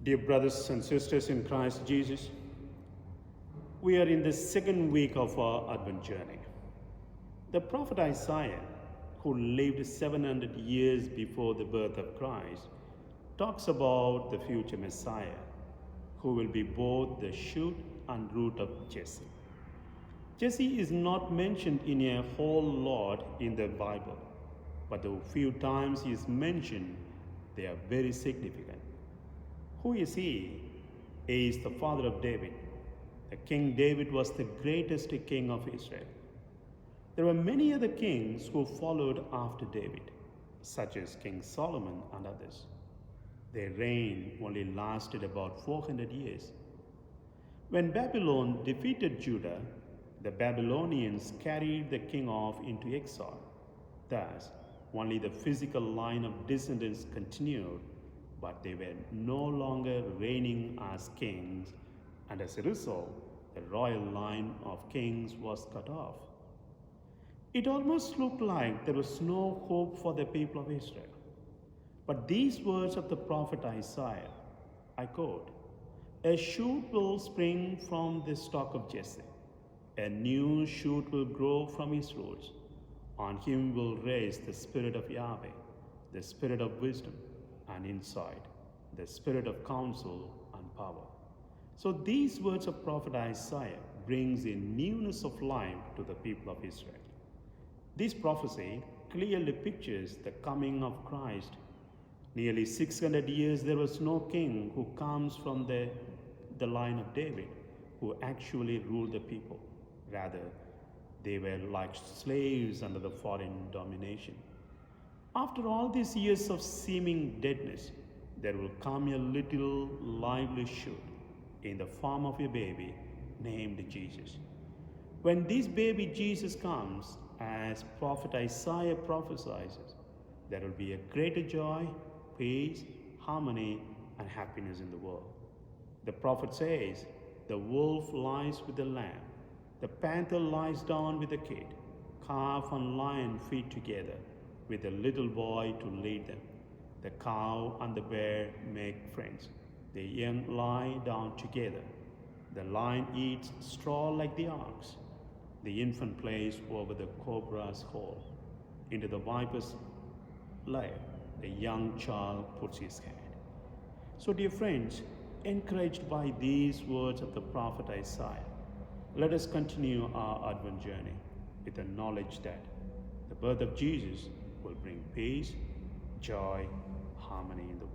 Dear brothers and sisters in Christ Jesus, we are in the second week of our Advent journey. The prophet Isaiah, who lived 700 years before the birth of Christ, talks about the future Messiah, who will be both the shoot and root of Jesse. Jesse is not mentioned in a whole lot in the Bible, but the few times he is mentioned, they are very significant. Who is he? He is the father of David. The King David was the greatest king of Israel. There were many other kings who followed after David, such as King Solomon and others. Their reign only lasted about 400 years. When Babylon defeated Judah, the Babylonians carried the king off into exile. Thus, only the physical line of descendants continued, but they were no longer reigning as kings, and as a result, the royal line of kings was cut off. It almost looked like there was no hope for the people of Israel. But these words of the prophet Isaiah, I quote, "A shoot will spring from the stock of Jesse. A new shoot will grow from his roots. On him will rest the spirit of Yahweh, the spirit of wisdom and insight, the spirit of counsel and power." So these words of prophet Isaiah brings a newness of life to the people of Israel. This prophecy clearly pictures the coming of Christ. Nearly 600 years there was no king who comes from the line of David who actually ruled the people. Rather, they were like slaves under the foreign domination. After all these years of seeming deadness, there will come a little lively shoot in the form of a baby named Jesus. When this baby Jesus comes, as prophet Isaiah prophesies, there will be a greater joy, peace, harmony, and happiness in the world. The prophet says, "The wolf lies with the lamb, the panther lies down with the kid, calf and lion feed together, with a little boy to lead them. The cow and the bear make friends. The young lie down together. The lion eats straw like the ox. The infant plays over the cobra's hole. Into the viper's lair, the young child puts his head." So, dear friends, encouraged by these words of the prophet Isaiah, let us continue our Advent journey with the knowledge that the birth of Jesus will bring peace, joy, harmony in the